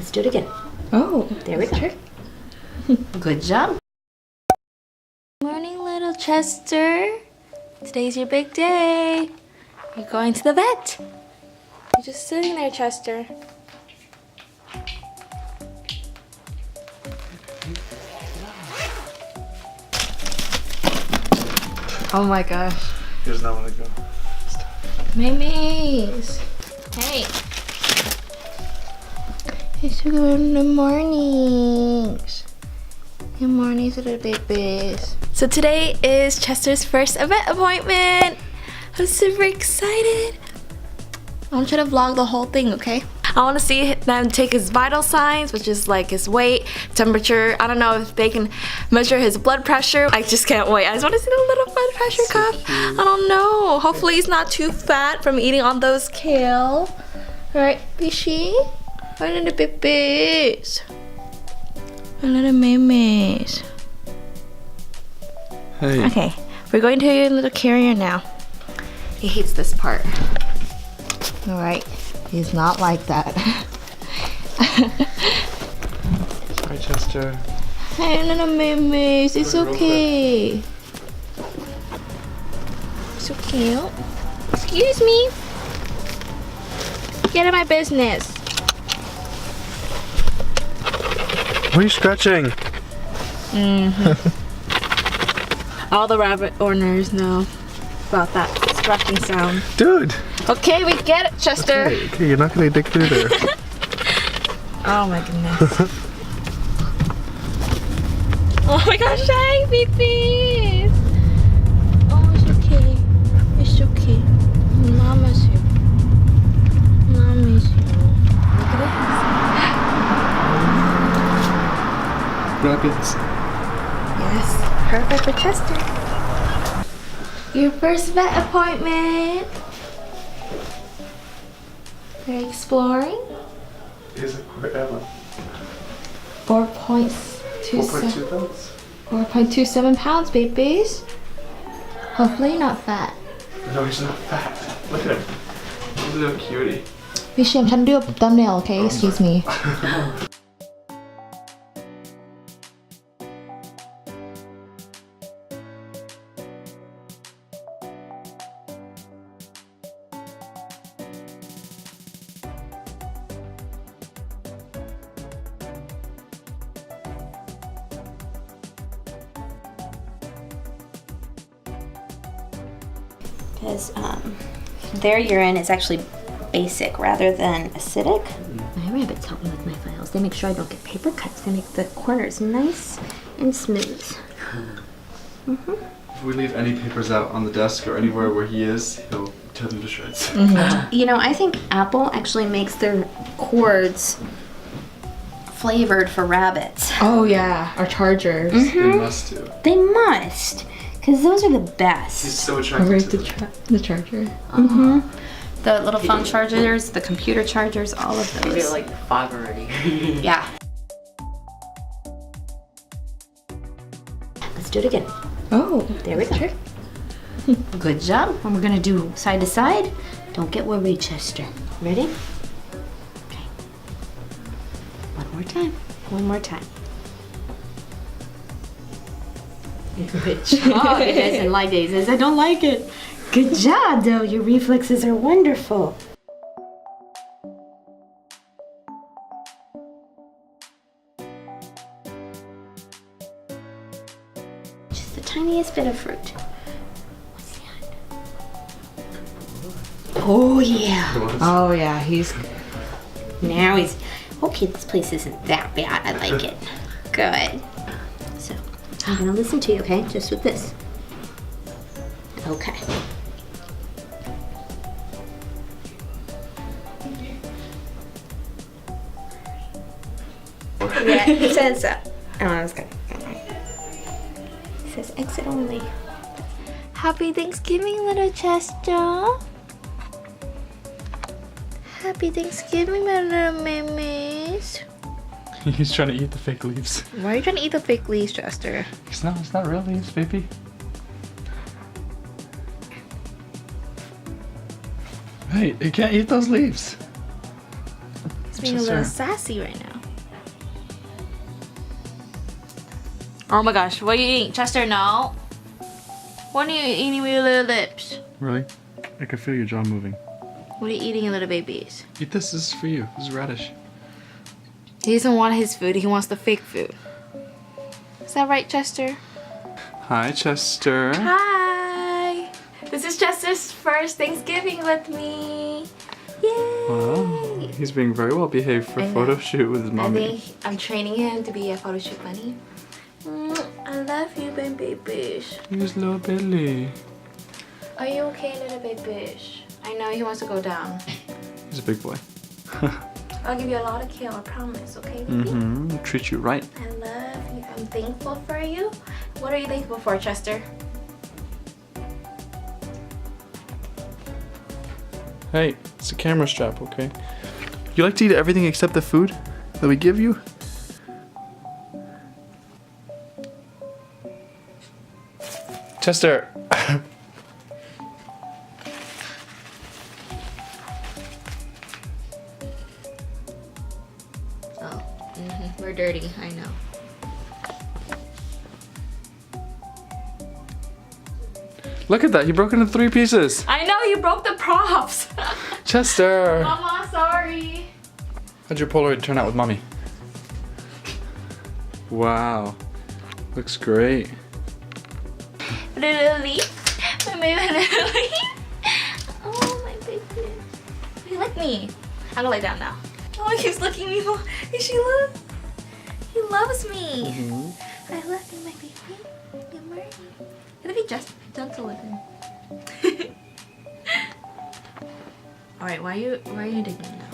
Let's do it again. Oh, there we go. Good job. Morning, little Chester. Today's your big day. You're going to the vet. You're just sitting there, Chester. Oh my gosh. He does not want to go. Mamies. Hey. It's good mornings. Good mornings, little babies. So today is Chester's first vet appointment. I'm super excited. I want you to vlog the whole thing, okay? I want to see them take his vital signs, which is like his weight, temperature. I don't know if they can measure his blood pressure. I just can't wait. I just want to see the little blood pressure cuff. I don't know. Hopefully he's not too fat from eating all those kale. All right, Fishy? My little babies. My little mamies. Hey. Okay, we're going to your little carrier now. He hates this part. All right, he's not like that. Hi, Chester. Hey, little mamies, it's okay. So cute. Excuse me. Get out of my business. What are you scratching? All the rabbit owners know about that scratching sound. Dude! Okay, we get it, Chester. Okay, you're not gonna dig through there. Oh my goodness. Oh my gosh, hi, babies. Oh, it's okay. It's okay. Mama's here. Mommy's here. Look at Rabbits. this. Yes, perfect for Chester. Your first vet appointment. They're exploring. Is it forever? 4.27 pounds? 4.27 pounds, babies. Hopefully not fat. No, he's not fat. Look at him. He's a little cutie. Fishy, I'm trying to do a thumbnail, okay? Excuse me. Because their urine is actually basic rather than acidic. My rabbits help me with my files. They make sure I don't get paper cuts. They make the corners nice and smooth. If we leave any papers out on the desk or anywhere where he is, he'll tear them to shreds. You know, I think Apple actually makes their cords flavored for rabbits. Oh yeah, our chargers. They must do. They must, because those are the best. He's so Oh, attracted where's to the, them. the charger? The little phone chargers, the computer chargers, all of those. Maybe like 5 already. Yeah. Let's do it again. Oh, There we go. Good job. And we're gonna do side to side. Don't get worried, Chester. Ready? Okay. One more time. One more time. Good job. He doesn't like it. He says, I don't like it. Good job, though. Your reflexes are wonderful. Just the tiniest bit of fruit. What's that? Oh, yeah. oh yeah, he's. Now he's, okay, this place isn't that bad. I like it. Good. So, I'm gonna listen to you, okay? Just with this. Okay. Yeah, it says, oh, I was gonna. It says exit only. Happy Thanksgiving, little Chester. Happy Thanksgiving, my little mamies. He's trying to eat the fake leaves. Why are you trying to eat the fake leaves, Chester? It's not real leaves, baby. Hey, you can't eat those leaves. being a little sassy right now. Oh my gosh, what are you eating? Chester, no. What are you eating with your little lips? Really? I can feel your jaw moving. What are you eating, little babies? Eat this. This is for you. This is radish. He doesn't want his food, he wants the fake food. Is that right, Chester? Hi, Chester. Hi! This is Chester's first Thanksgiving with me. Yay! Wow. He's being very well behaved for a photo shoot with his I mommy. think I'm training him to be a photo shoot bunny. I love you, babies. Here's little Billy. Are you okay, little babies? I know he wants to go down. He's a big boy. I'll give you a lot of care, I promise, okay, baby? Treat you right. I love you. I'm thankful for you. What are you thankful for, Chester? Hey, it's a camera strap, okay? You like to eat everything except the food that we give you? Chester! Oh, we're dirty, I know. Look at that, he broke into 3 pieces. I know, you broke the props. Chester! Mama, sorry. How'd your Polaroid turn out with mommy? Wow, looks great. Little leaf. My baby little leaf. Oh, my baby. You like me. I'm gonna lay down now. Oh, he keeps looking at me. She loves. He loves me. I love you, my baby. Good morning. Gotta be just gentle with him. Alright, why are you digging now?